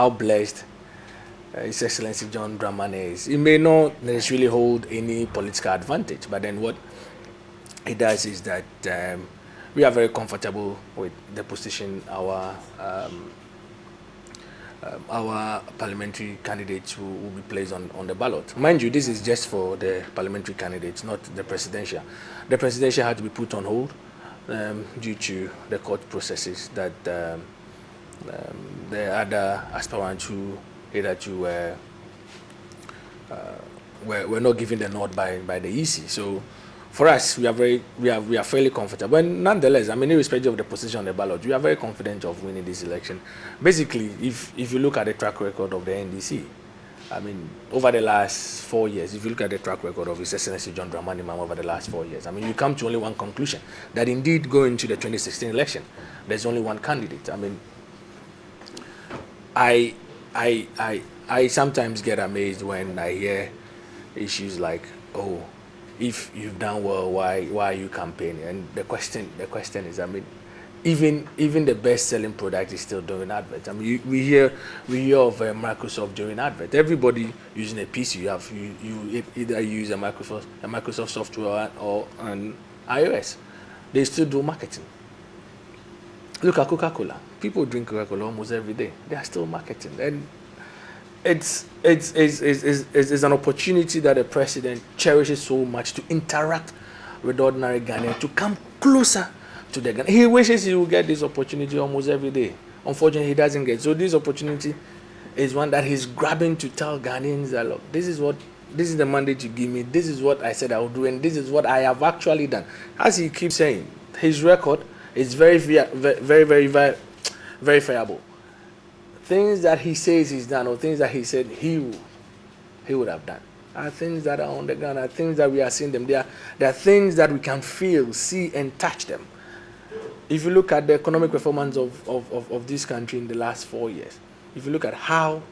how blessed His Excellency John Dramani is. He may not necessarily hold any political advantage, but then what it does is that we are very comfortable with the position our parliamentary candidates will be placed on the ballot. Mind you, this is just for the parliamentary candidates, not the presidential. The presidential had to be put on hold due to the court processes that the other aspirants who hitherto were not given the nod by the EC. So for us, we are fairly comfortable. But nonetheless, I mean, irrespective of the position on the ballot, we are very confident of winning this election. Basically, if you look at the track record of the NDC, I mean, over the last 4 years, if you look at the track record of His Excellency John Dramani Mahama over the last 4 years, I mean, you come to only one conclusion, that indeed going to the 2016 election, there's only one candidate. I mean, I sometimes get amazed when I hear issues like, oh, if you've done well, why are you campaigning? And the question is, I mean, even the best-selling product is still doing adverts. I mean, we hear of Microsoft doing advert. Everybody using a PC, you either use a Microsoft software or an iOS. They still do marketing. Look at Coca-Cola. People drink Coca-Cola almost every day. They are still marketing, and it's an opportunity that the president cherishes so much to interact with ordinary Ghanaians, to come closer to the Ghanaians. He wishes he will get this opportunity almost every day. Unfortunately, he doesn't get. So this opportunity is one that he's grabbing to tell Ghanaians that, look, this is the mandate you give me. This is what I said I would do, and this is what I have actually done. As he keeps saying, his record is very verifiable. Things that he says he's done, or things that he said he would have done, are things that are on the ground, are things that we are seeing them. They are things that we can feel, see, and touch them. If you look at the economic performance of this country in the last 4 years, if you look at how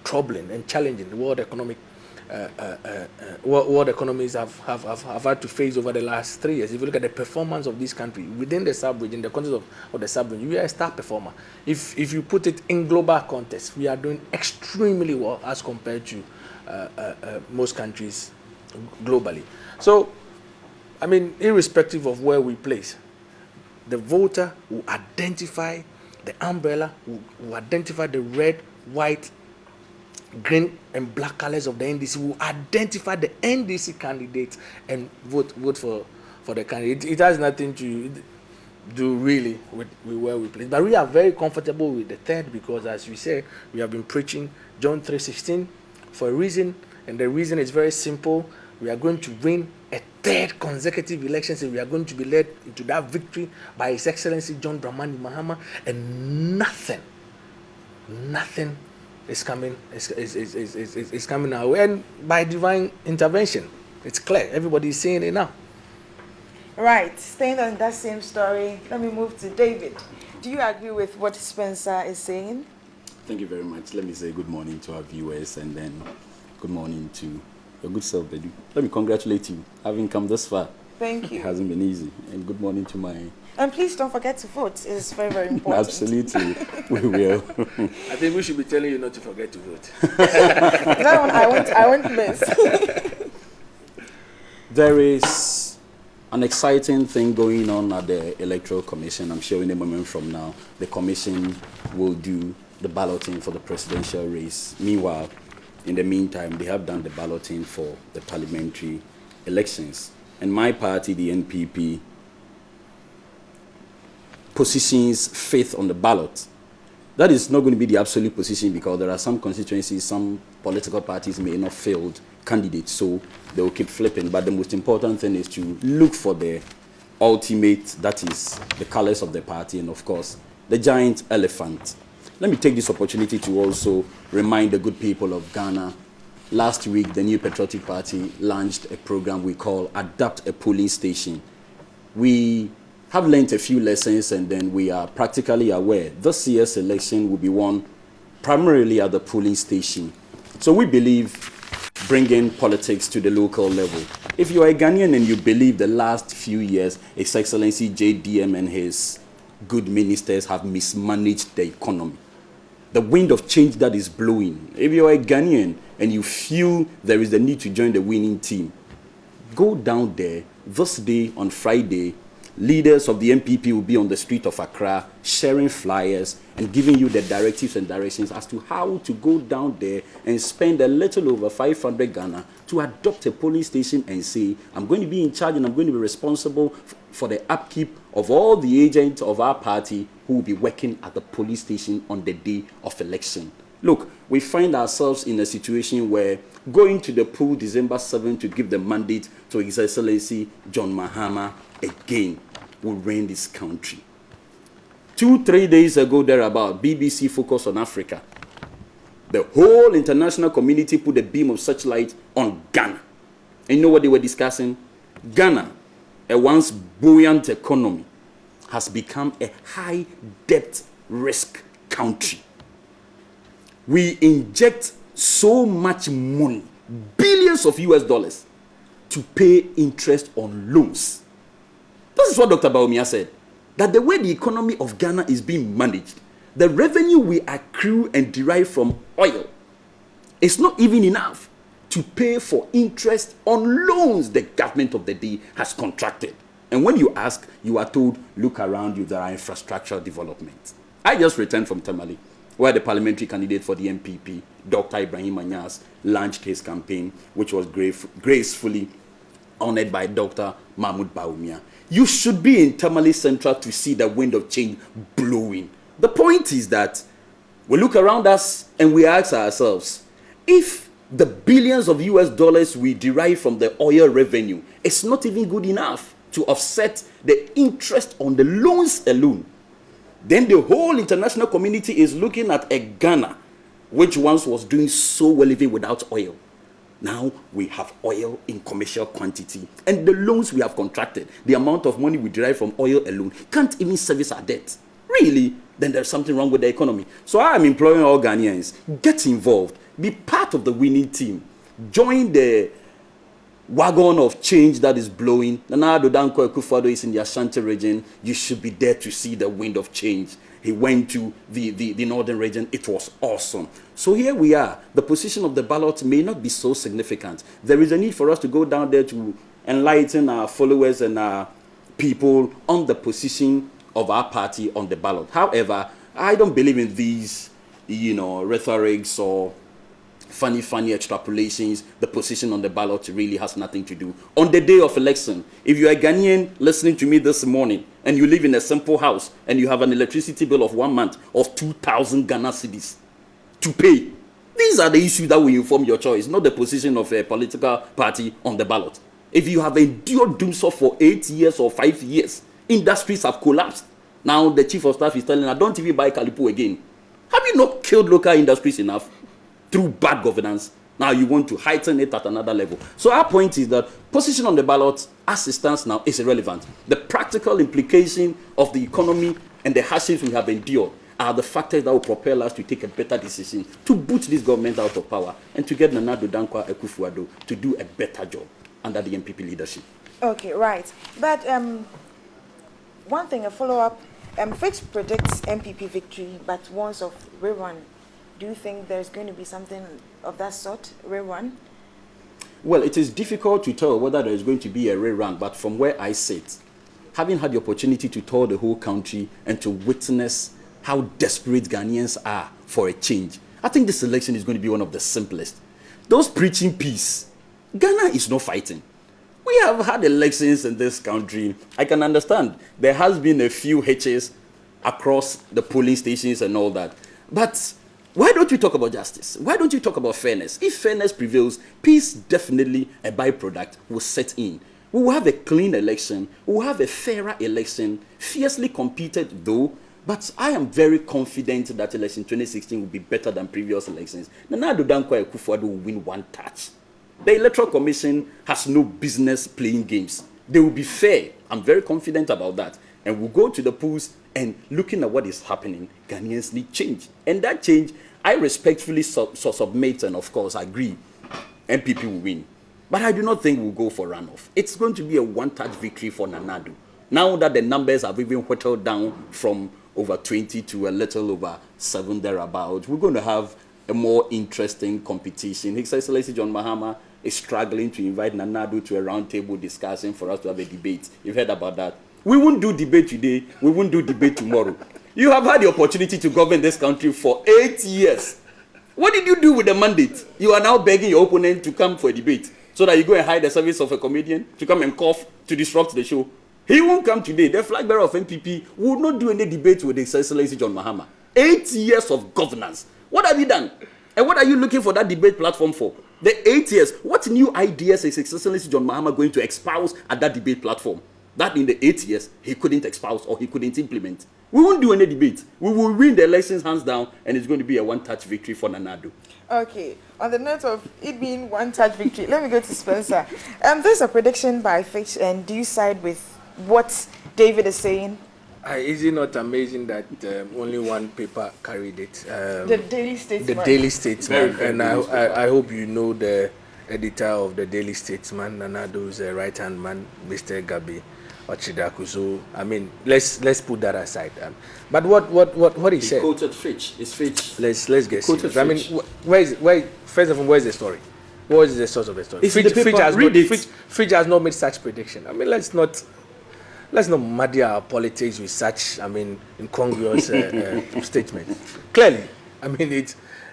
troubling and challenging the world economies have had to face over the last 3 years. If you look at the performance of this country within the sub-region, in the context of the sub-region, we are a star performer. If you put it in global context, we are doing extremely well as compared to most countries globally. So, I mean, irrespective of where we place, the voter will identify the umbrella, will identify the red, white, green and black colors of the NDC, will identify the NDC candidate and vote for the candidate. It has nothing to do really with where we place. But we are very comfortable with the third, because as we say, we have been preaching John 3:16 for a reason, and the reason is very simple. We are going to win a third consecutive election, so we are going to be led into that victory by His Excellency John Dramani Mahama, and nothing is coming our way, and by divine intervention. It's clear. Everybody is seeing it now. Right. Staying on that same story, let me move to David. Do you agree with what Spencer is saying? Thank you very much. Let me say good morning to our viewers, and then good morning to your good self, Bedu. Let me congratulate you, having come this far. Thank you. It hasn't been easy. And good morning to my... And please don't forget to vote. It's very, very important. Absolutely. We will. I think we should be telling you not to forget to vote. That one I won't miss. There is an exciting thing going on at the Electoral Commission. I'm sure in a moment from now, the Commission will do the balloting for the presidential race. Meanwhile, in the meantime, they have done the balloting for the parliamentary elections. And my party, the NPP, positions fifth on the ballot. That is not going to be the absolute position, because there are some constituencies, some political parties may not field candidates, so they will keep flipping. But the most important thing is to look for the ultimate, that is the colors of the party, and of course, the giant elephant. Let me take this opportunity to also remind the good people of Ghana. Last week, the New Patriotic Party launched a program we call Adapt a Polling Station. We have learned a few lessons, and then we are practically aware this year's election will be won primarily at the polling station. So we believe bringing politics to the local level. If you are a Ghanaian and you believe the last few years His Excellency JDM and his good ministers have mismanaged the economy, the wind of change that is blowing. If you're a Ghanaian and you feel there is the need to join the winning team, go down there this day on Friday. Leaders of the NPP will be on the street of Accra sharing flyers and giving you the directives and directions as to how to go down there and spend a little over 500 Ghana to adopt a polling station and say, I'm going to be in charge and I'm going to be responsible for the upkeep of all the agents of our party who will be working at the police station on the day of election. Look, we find ourselves in a situation where going to the poll December 7th to give the mandate to His Excellency John Mahama again will reign this country. 2-3 days ago, thereabout, BBC focused on Africa. The whole international community put a beam of searchlight on Ghana. And you know what they were discussing? Ghana, a once buoyant economy, has become a high debt risk country. We inject so much money, billions of US dollars, to pay interest on loans. This is what Dr. Baumia said, that the way the economy of Ghana is being managed, the revenue we accrue and derive from oil is not even enough to pay for interest on loans the government of the day has contracted. And when you ask, you are told, look around you, there are infrastructure developments. I just returned from Tamale, where the parliamentary candidate for the NPP, Dr. Ibrahim Anyas, launched his campaign, which was gracefully honored by Dr. Mahmoud Baumia. You should be in Tamale Central to see the wind of change blowing. The point is that we look around us and we ask ourselves, if the billions of US dollars we derive from the oil revenue is not even good enough to offset the interest on the loans alone, then the whole international community is looking at a Ghana which once was doing so well even without oil. Now we have oil in commercial quantity, and the loans we have contracted, the amount of money we derive from oil alone, can't even service our debt. Really? Then there's something wrong with the economy. So I am imploring all Ghanaians, get involved, be part of the winning team, join the wagon of change that is blowing. Nana Addo Dankwa Akufo-Addo is in the Ashanti region. You should be there to see the wind of change. He went to the northern region. It was awesome. So here we are. The position of the ballot may not be so significant. There is a need for us to go down there to enlighten our followers and our people on the position of our party on the ballot. However, I don't believe in these, rhetorics or funny extrapolations. The position on the ballot really has nothing to do. On the day of election, if you are a Ghanaian listening to me this morning and you live in a simple house and you have an electricity bill of 1 month of 2,000 Ghana cedis to pay, these are the issues that will inform your choice, not the position of a political party on the ballot. If you have endured doomsday for 8 years or 5 years, industries have collapsed. Now the chief of staff is telling us, don't even buy Calipo again. Have you not killed local industries enough through bad governance? Now you want to heighten it at another level. So our point is that position on the ballot as it stands now is irrelevant. The practical implication of the economy and the hardships we have endured are the factors that will propel us to take a better decision to boot this government out of power and to get Nana Addo Dankwa Akufo-Addo to do a better job under the NPP leadership. Okay, right. But one thing, a follow-up. Fitch predicts NPP victory, but warns of rerun. Do you think there's going to be something of that sort, rerun? Well, it is difficult to tell whether there is going to be a rerun, but from where I sit, having had the opportunity to tour the whole country and to witness how desperate Ghanaians are for a change, I think this election is going to be one of the simplest. Those preaching peace, Ghana is not fighting. We have had elections in this country. I can understand there has been a few hitches across the polling stations and all that. But why don't you talk about justice? Why don't you talk about fairness? If fairness prevails, peace, definitely a byproduct, will set in. We will have a clean election. We will have a fairer election, fiercely competed though. But I am very confident that election 2016 will be better than previous elections. Nana Addo Dankwa Akufo-Addo will win one touch. The Electoral Commission has no business playing games. They will be fair. I'm very confident about that. And we'll go to the polls and looking at what is happening, Ghanaians need change. And that change, I respectfully submit and of course agree, NPP will win. But I do not think we'll go for runoff. It's going to be a one-touch victory for Nana Addo. Now that the numbers have even whittled down from over 20 to a little over 7 thereabouts. We're going to have a more interesting competition. His Excellency John Mahama is struggling to invite Nana Addo to a roundtable discussion for us to have a debate. You've heard about that. We won't do debate today. We won't do debate tomorrow. You have had the opportunity to govern this country for 8 years. What did you do with the mandate? You are now begging your opponent to come for a debate so that you go and hide the service of a comedian to come and cough to disrupt the show. He won't come today. The flag bearer of NPP will not do any debate with His Excellency John Mahama. 8 years of governance. What have you done? And what are you looking for that debate platform for? The 8 years. What new ideas is His Excellency John Mahama going to espouse at that debate platform? That in the 8 years he couldn't espouse or he couldn't implement. We won't do any debate. We will win the elections hands down, and it's going to be a one-touch victory for Nana Addo. Okay. On the note of it being one-touch victory, let me go to Spencer. There's a prediction by Fitch, and do you side with what David is saying? Is it not amazing that only one paper carried it? The Daily Statesman. The Daily Statesman. Very And I hope you know the editor of the Daily Statesman, Nana Addo's right-hand man, Mr. Gabi Ochidaku. So, I mean, let's put that aside. But what he said? Quoted Fitch. It's Fitch. Let's get Quoted serious. I mean, first of all, where is the story? What is the source of the story? It's in the paper. Fitch has not made such prediction. I mean, let's not muddy our politics with such, I mean, incongruous statements. Clearly, I mean,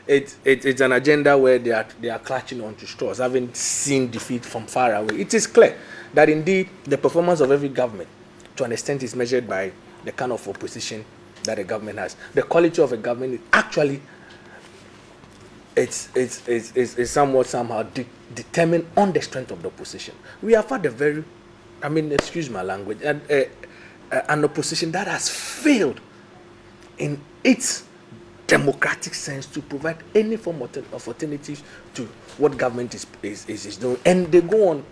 it's an agenda where they are clutching onto straws, having seen defeat from far away. It is clear that indeed the performance of every government, to an extent, is measured by the kind of opposition that a government has. The quality of a government is actually it's somewhat somehow determined on the strength of the opposition. We have had a very, I mean, excuse my language, an opposition that has failed in its democratic sense to provide any form of alternatives to what government is doing. And they go on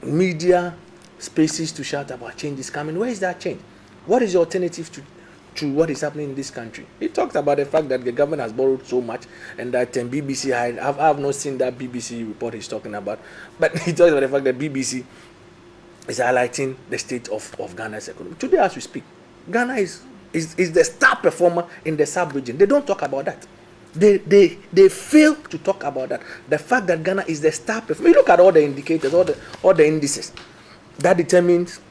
media spaces to shout about change is coming. Where is that change? What is the alternative to what is happening in this country? He talked about the fact that the government has borrowed so much and that BBC, I have not seen that BBC report he's talking about, but he talks about the fact that BBC is highlighting the state of Ghana's economy. Today, as we speak, Ghana is the star performer in the sub-region. They don't talk about that. They fail to talk about that. The fact that Ghana is the star performer. You look at all the indicators, all the indices that determines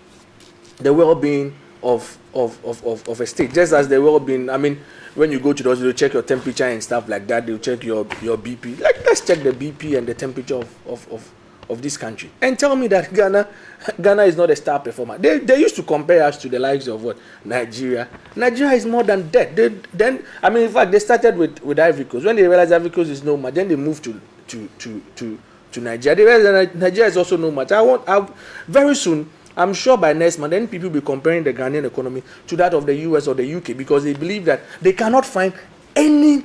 the well-being of a state. Just as the well-being, I mean, when you go to the hospital, check your temperature and stuff like that. They'll check your BP. Like, let's check the BP and the temperature of this country, and tell me that Ghana is not a star performer. They used to compare us to the likes of what? Nigeria. Nigeria is more than that. Then I mean, in fact, they started with Ivory Coast. When they realized Ivory Coast is no match, then they moved to Nigeria. They realized that Nigeria is also no match. Very soon, I'm sure by next month, then people will be comparing the Ghanaian economy to that of the US or the UK, because they believe that they cannot find any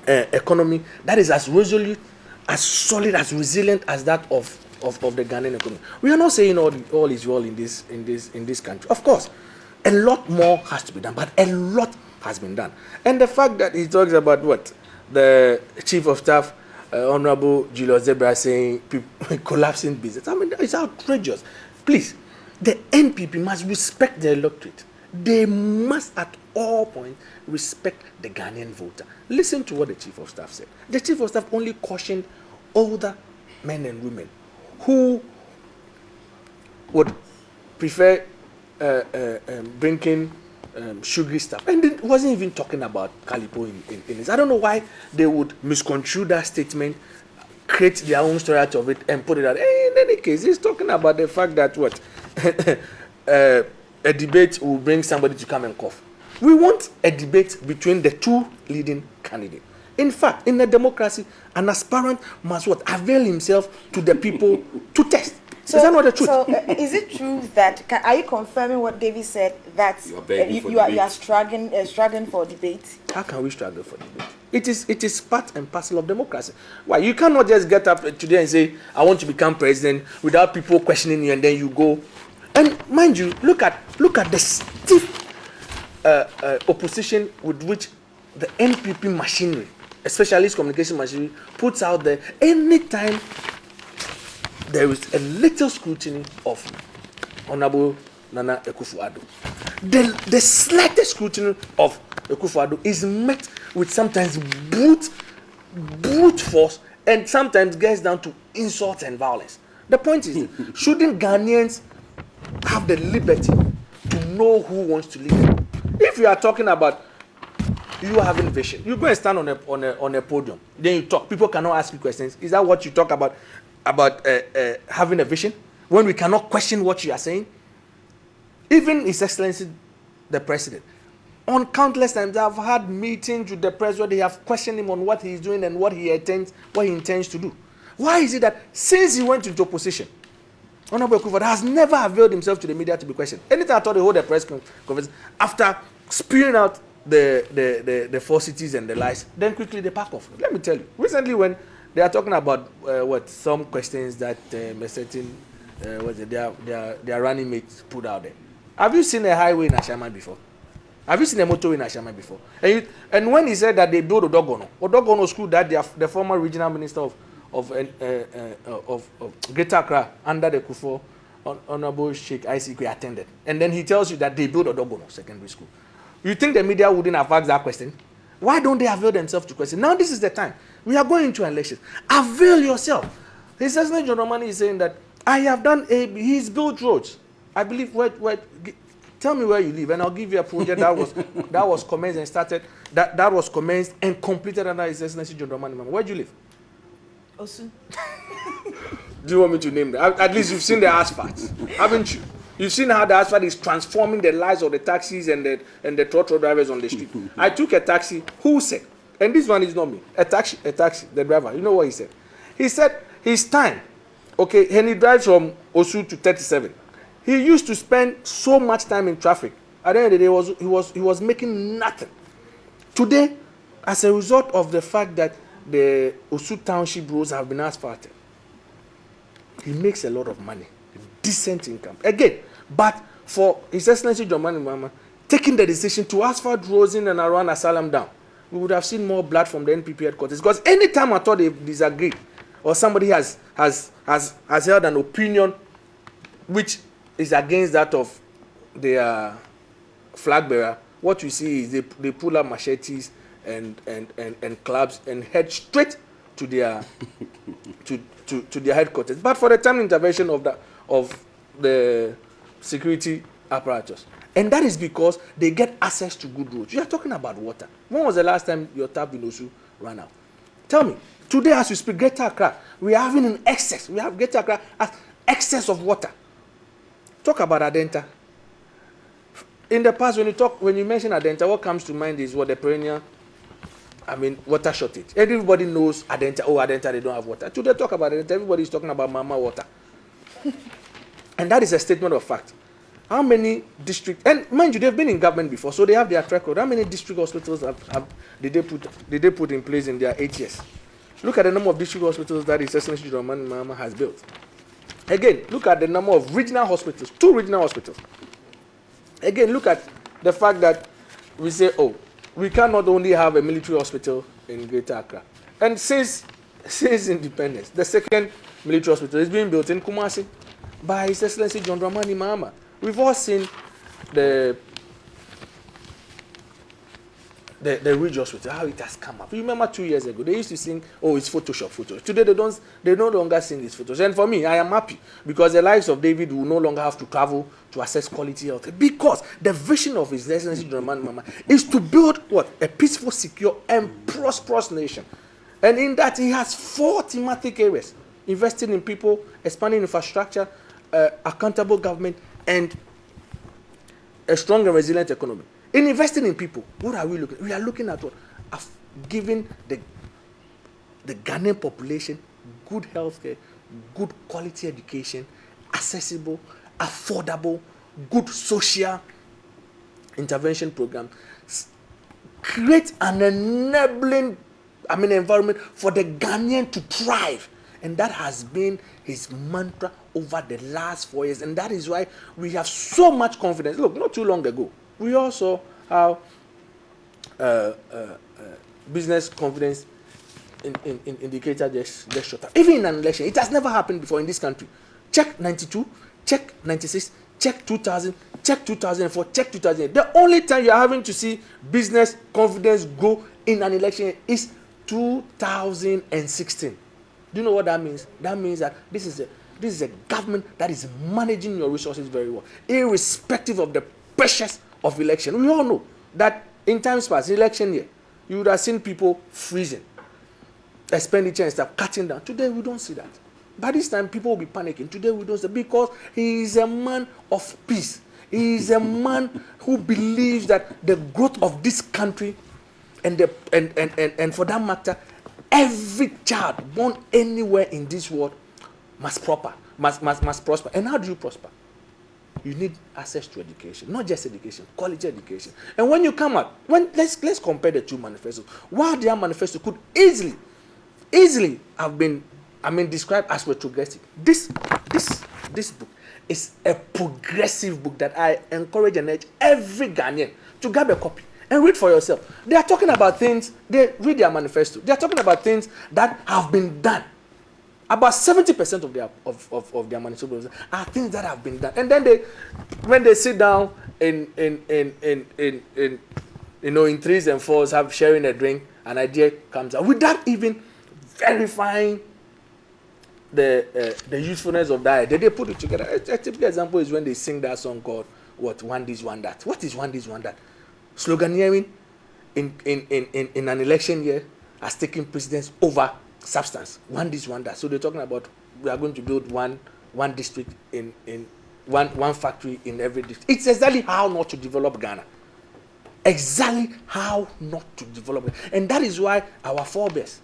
economy that is as resolute, as solid, as resilient as that of the Ghanaian economy. We are not saying all is well in this country. Of course, a lot more has to be done, but a lot has been done. And the fact that he talks about what the Chief of Staff, Honorable Julius Zebra, saying collapsing business, I mean, it's outrageous. Please, the NPP must respect the electorate. They must at all points respect the Ghanaian voter. Listen to what the Chief of Staff said. The Chief of Staff only cautioned older men and women who would prefer drinking sugary stuff. And it wasn't even talking about Calipo in this. I don't know why they would misconstrue that statement, create their own story out of it, and put it out. In any case, he's talking about the fact that what? A debate will bring somebody to come and cough. We want a debate between the two leading candidates. In fact, in a democracy, an aspirant must what? Avail himself to the people to test. So, is that not the truth? So, is it true that, are you confirming what David said, that you are struggling for debate? How can we struggle for debate? It is part and parcel of democracy. Why? You cannot just get up today and say, I want to become president, without people questioning you, and then you go. And mind you, look at the stiff opposition with which the NPP machinery, especially its communication machinery, puts out there anytime there is a little scrutiny of Honorable Nana Akufo-Addo. the slightest scrutiny of Akufo-Addo is met with sometimes brute force, and sometimes gets down to insult and violence. The point is, shouldn't Ghanaians have the liberty to know who wants to lead? If you are talking about you having vision, you go and stand on a podium, then you talk. People cannot ask you questions. Is that what you talk about having a vision? When we cannot question what you are saying? Even His Excellency the President, on countless times I've had meetings with the press where they have questioned him on what he is doing and what he intends to do. Why is it that since he went into opposition, Honorable Akufo-Addo has never availed himself to the media to be questioned? Anytime I thought they hold a press conference after spewing out the falsities and the lies, then quickly they pack off. Let me tell you, recently when they are talking about some questions that a certain their running mates put out there. Have you seen a highway in Ashaiman before? Have you seen a motorway in Ashaiman before? And when he said that they built Odogono school that the former regional minister of Greater Accra under the Kufo Honorable Sheikh ICQ attended, and then he tells you that they built Odogono secondary school. You think the media wouldn't have asked that question? Why don't they avail themselves to question? Now this is the time. We are going into elections. Avail yourself. His Excellency John Romani is saying that I have done he's built roads. I believe tell me where you live, and I'll give you a project that was commenced and started, that was commenced and completed under His Excellency John Romani. Where do you live? Osu. Do you want me to name them? At least you've seen the asphalt, haven't you? You've seen how the asphalt is transforming the lives of the taxis and the trotro drivers on the street. I took a taxi. Who said? And this one is not me. A taxi. The driver. You know what he said? He said his time. Okay, and he drives from Osu to 37. He used to spend so much time in traffic. At the end of the day, he was making nothing. Today, as a result of the fact that the Osu Township roads have been asphalted, he makes a lot of money, decent income. Again, but for His Excellency John Mama taking the decision to asphalt roads in and around Asylum down, we would have seen more blood from the NPP headquarters. Because anytime I thought they disagreed, or somebody has held an opinion which is against that of their flag bearer, what you see is they pull out machetes and clubs and head straight to their to their headquarters. But for the time intervention of the security apparatus, and that is because they get access to good roads. You are talking about water. When was the last time your tap in Osu ran out? Tell me. Today, as we speak, Greater Accra, we are having an excess. We have Greater Accra as excess of water. Talk about Adenta. In the past, when you mention Adenta, what comes to mind is what the perennial, water shortage. Everybody knows Adenta. Oh, Adenta, they don't have water. Today, talk about Adenta. Everybody is talking about Mama water. And that is a statement of fact. How many district, and mind you, they've been in government before, so they have their track record. How many district hospitals did they put in place in their 8 years? Look at the number of district hospitals that His Excellency John Mahama has built. Again, look at the number of regional hospitals, 2 regional hospitals. Again, look at the fact that we say, oh, we cannot only have a military hospital in Greater Accra. And since independence, the second military hospital is being built in Kumasi by His Excellency John Dramani Mahama. We've all seen the Ridge Hospital, how it has come up. You remember 2 years ago, they used to sing, oh, it's Photoshop, Photoshop. Today, they no longer sing this Photoshop. And for me, I am happy, because the lives of David will no longer have to travel to access quality health. Because the vision of His Excellency John Mahama is to build, what? A peaceful, secure, and prosperous nation. And in that, he has 4 thematic areas: investing in people, expanding infrastructure, accountable government, and a strong and resilient economy. In investing in people, what are we looking at? We are looking at what? Giving the Ghanaian population good healthcare, good quality education, accessible, affordable, good social intervention program. Create an enabling environment for the Ghanaian to thrive. And that has been his mantra over the last 4 years. And that is why we have so much confidence. Look, not too long ago, we all saw how business confidence indicator just shut up. Even in an election, it has never happened before in this country. Check 92, check 96, check 2000, check 2004, check 2008. The only time you're having to see business confidence grow in an election is 2016. Do you know what that means? That means that this is a government that is managing your resources very well, irrespective of the pressures of election. We all know that in times past, election year, you would have seen people freezing, expenditure and stuff cutting down. Today, we don't see that. By this time, people will be panicking. Today, we don't see, because he is a man of peace. He is a man who believes that the growth of this country and for that matter, every child born anywhere in this world must prosper. And how do you prosper? You need access to education, not just education, quality education. And when you come out, let's compare the two manifestos. While their manifesto could easily have been, described as retrogressive, this book is a progressive book that I encourage and urge every Ghanaian to grab a copy and read for yourself. They are talking about things, they read their manifesto. They are talking about things that have been done. About 70% of their manifesto are things that have been done. And then when they sit down in threes and fours, sharing a drink, an idea comes out without even verifying the usefulness of that idea. They put it together. A typical example is when they sing that song called One This, One That. What is One This, One That? Sloganeering in an election year has taken precedence over substance. One this, one that. So they're talking about we are going to build one district in one factory in every district. It's exactly how not to develop Ghana. Exactly how not to develop it. And that is why our forebears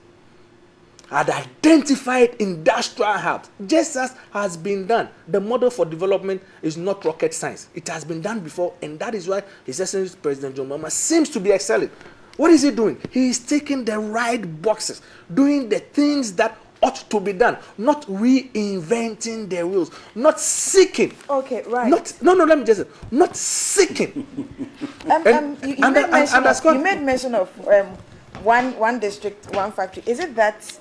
had identified industrial hubs, just as has been done. The model for development is not rocket science. It has been done before, and that is why His Excellency President John Mahama seems to be excelling. What is he doing? He is taking the right boxes, doing the things that ought to be done, not reinventing the wheels, not seeking. Okay, right. Let me just say, not seeking. You made mention of one district, one factory. Is it that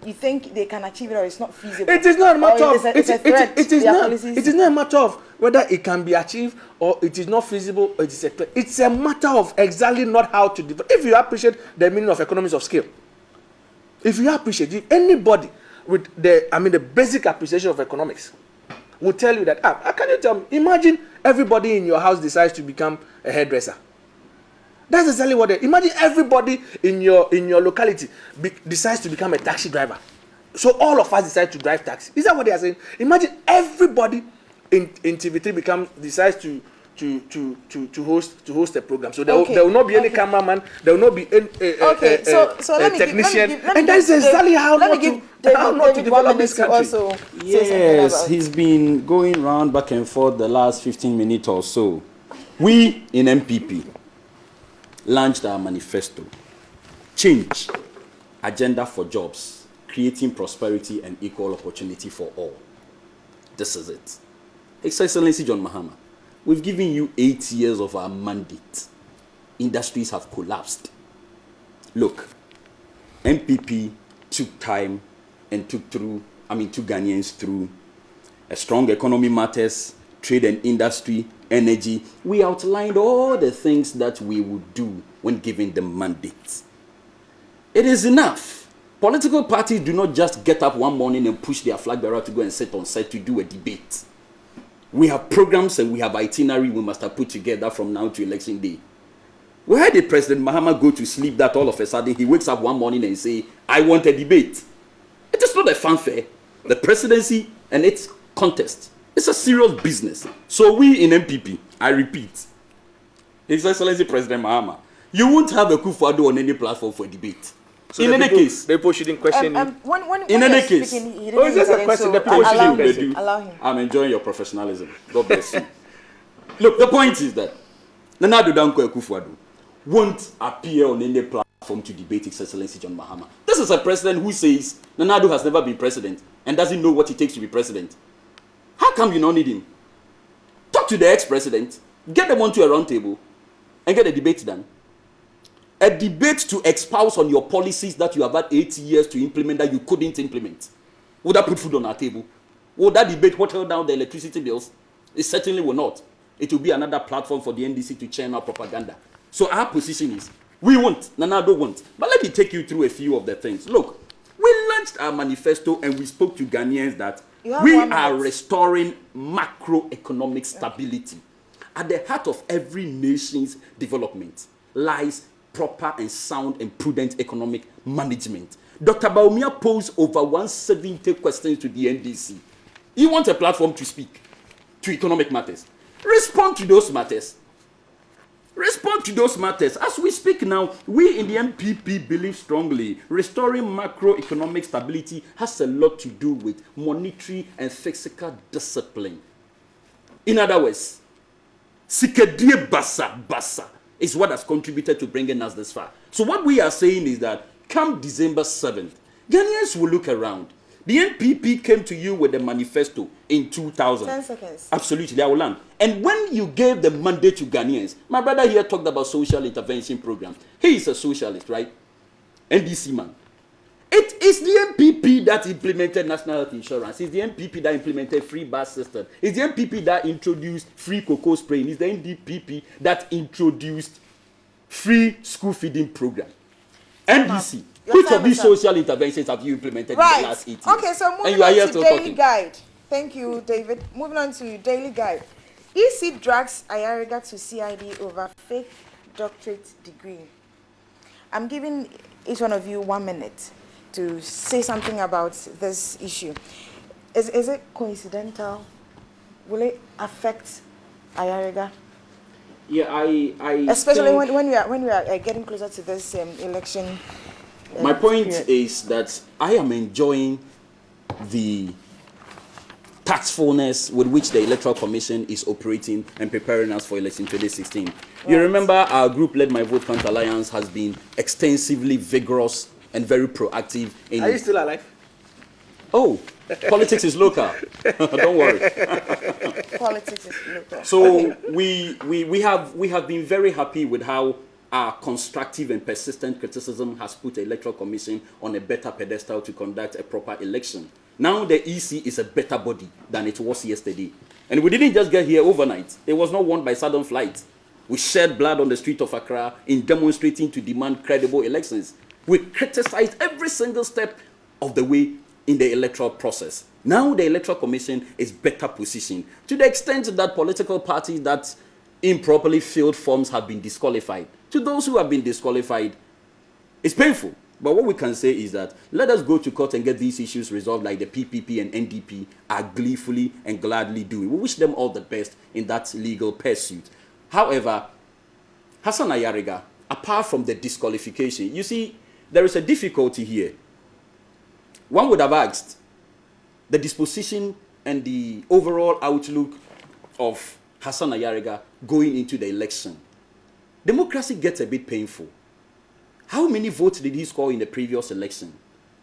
you think they can achieve it, or it's not feasible? It is not a matter of. It is not a matter of whether it can be achieved or it is not feasible or it is a threat. It's a matter of exactly not how to develop. If you appreciate the meaning of economies of scale, if you appreciate it, anybody with the basic appreciation of economics will tell you that. Can you tell me? Imagine everybody in your house decides to become a hairdresser. That's exactly what they imagine. Everybody in your locality decides to become a taxi driver. So all of us decide to drive taxi. Is that what they are saying? Imagine everybody in TV3 decides to host a program. So there will not be any cameraman. There will not be any technician. And that's exactly how not to develop this country. Yes, he's been going round back and forth the last 15 minutes or so. We in NPP launched our manifesto, change, agenda for jobs, creating prosperity and equal opportunity for all. This is it. His Excellency John Mahama, we've given you 8 years of our mandate. Industries have collapsed. Look, NPP took time and took Ghanaians through a strong economy matters, trade and industry, energy. We outlined all the things that we would do when given the mandate. It is enough. Political parties do not just get up one morning and push their flag bearer to go and sit on site to do a debate. We have programs and we have itinerary we must have put together from now to election day. Where did President Mahama go to sleep that all of a sudden he wakes up one morning and say, I want a debate? It is not a fanfare. The presidency and its contest, it's a serious business. So we in NPP, I repeat, His Excellency President Mahama, you won't have a Kufuado on any platform for a debate. So in any case, people shouldn't question in any case, is this a question that people shouldn't question? Allow him. I'm enjoying your professionalism. God bless you. Look, the point is that Nana Addo Dankwa Kufuado won't appear on any platform to debate His Excellency John Mahama. This is a president who says Nana Addo has never been president and doesn't know what it takes to be president. How come you don't need him? Talk to the ex-president, get them onto a round table, and get a debate done. A debate to espouse on your policies that you have had 8 years to implement that you couldn't implement. Would that put food on our table? Would that debate what held down the electricity bills? It certainly will not. It will be another platform for the NDC to churn out propaganda. So our position is, we won't, Nana don't want. But let me take you through a few of the things. Look, we launched our manifesto and we spoke to Ghanaians that we are restoring macroeconomic stability. At the heart of every nation's development lies proper and sound and prudent economic management. Dr. Baumia posed over 170 questions to the NDC. He wants a platform to speak to economic matters. Respond to those matters. Respond to those matters. As we speak now, we in the NPP believe strongly restoring macroeconomic stability has a lot to do with monetary and fiscal discipline. In other words, Sikedie basa is what has contributed to bringing us this far. So what we are saying is that come December 7th, Ghanaians will look around. The NPP came to you with a manifesto in 2000. 10 seconds. Absolutely, I will land. And when you gave the mandate to Ghanaians, my brother here talked about social intervention program. He is a socialist, right? NDC man. It is the NPP that implemented national health insurance. It's the NPP that implemented free bus system. It's the NPP that introduced free cocoa spraying. It's the NPP that introduced free school feeding program. NDC. Which of these social interventions have you implemented in the last 8 years? Okay, so moving on to Daily Guide. Thank you, David. Moving on to Daily Guide. EC drags Ayariga to CID over fake doctorate degree. I'm giving each one of you 1 minute to say something about this issue. Is it coincidental? Will it affect Ayariga? Yeah, I especially when we are getting closer to this election. My point is that I am enjoying the tactfulness with which the Electoral Commission is operating and preparing us for election 2016. Right. You remember our group led My Vote Count Alliance has been extensively vigorous and very proactive in... Are you still alive? Oh, politics is local. Don't worry. Politics is local. So we have been very happy with how our constructive and persistent criticism has put the Electoral Commission on a better pedestal to conduct a proper election. Now the EC is a better body than it was yesterday. And we didn't just get here overnight. It was not won by sudden flight. We shed blood on the street of Accra in demonstrating to demand credible elections. We criticized every single step of the way in the electoral process. Now the Electoral Commission is better positioned to the extent that political parties that improperly filled forms have been disqualified. To those who have been disqualified, it's painful. But what we can say is that let us go to court and get these issues resolved like the PPP and NDP are gleefully and gladly doing. We wish them all the best in that legal pursuit. However, Hassan Ayariga, apart from the disqualification, you see, there is a difficulty here. One would have asked the disposition and the overall outlook of Hassan Ayariga going into the election. Democracy gets a bit painful. How many votes did he score in the previous election?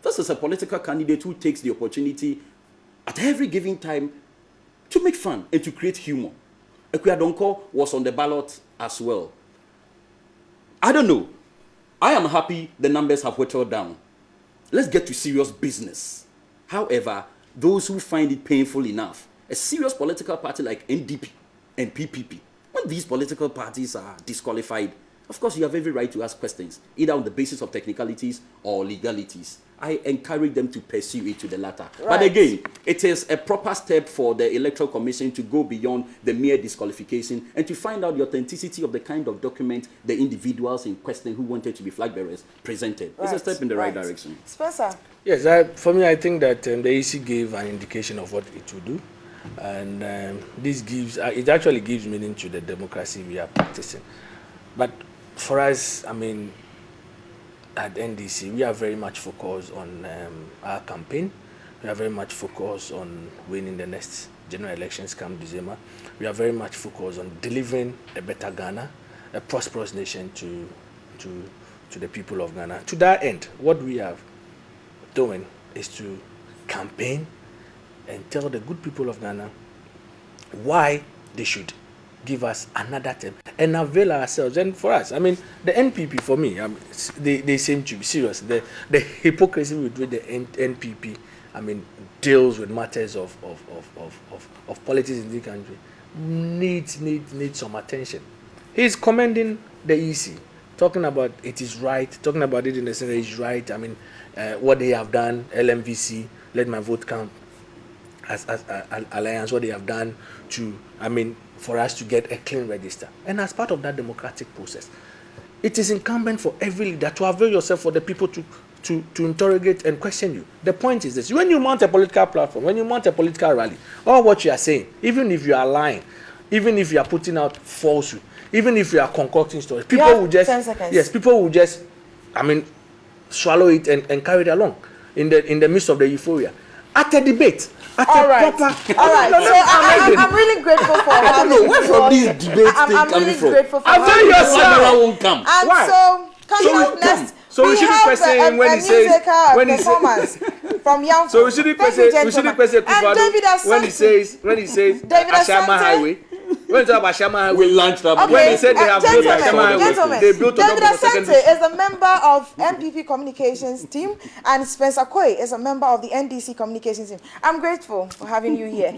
This is a political candidate who takes the opportunity at every given time to make fun and to create humor. Ekweadonko was on the ballot as well. I don't know. I am happy the numbers have whittled down. Let's get to serious business. However, those who find it painful enough, a serious political party like NDP and PPP, when these political parties are disqualified, of course, you have every right to ask questions, either on the basis of technicalities or legalities. I encourage them to pursue it to the latter. Right. But again, it is a proper step for the Electoral Commission to go beyond the mere disqualification and to find out the authenticity of the kind of document the individuals in question who wanted to be flag bearers presented. Right. It's a step in the right direction. Spencer? Yes, for me, I think that the EC gave an indication of what it will do. And this gives, it actually gives meaning to the democracy we are practicing. But for us, I mean, at NDC, we are very much focused on our campaign. We are very much focused on winning the next general elections come December. We are very much focused on delivering a better Ghana, a prosperous nation to the people of Ghana. To that end, what we are doing is to campaign and tell the good people of Ghana why they should give us another term and avail ourselves. And for us, I mean, the NPP, for me, they seem to be serious. The hypocrisy with which the NPP, I mean, deals with matters of politics in the country, needs some attention. He's commending the EC, talking about it is right, talking about it in the sense that it's right. I mean, what they have done, LMVC, Let My Vote Count, as Alliance, what they have done to, I mean, for us to get a clean register. And as part of that democratic process, it is incumbent for every leader to avail yourself for the people to interrogate and question you. The point is this: when you mount a political platform, when you mount a political rally, all what you are saying, even if you are lying, even if you are putting out falsehood, even if you are concocting stories, people will just 10 seconds. Yes, people will just, I mean, swallow it and carry it along in the midst of the euphoria. At a debate, at All a right. proper. All right. So I'm really grateful for having know where you from all these here. debates I'm coming really from. grateful for I'll tell having you you all yourself. here. That won't come. And Why? so coming up next, So we we shouldn't have question him when a he says- musical when he say- performance from Young. So we shouldn't question And David when he says David Ashama Asante. Highway. When he talk about Ashama Highway, We launched up. When he said they have built Ashama Highway, gentlemen, they built on top David of the secondary. Asante is a member of NPP communications team, and Spencer Koy is a member of the NDC communications team. I'm grateful for having you here.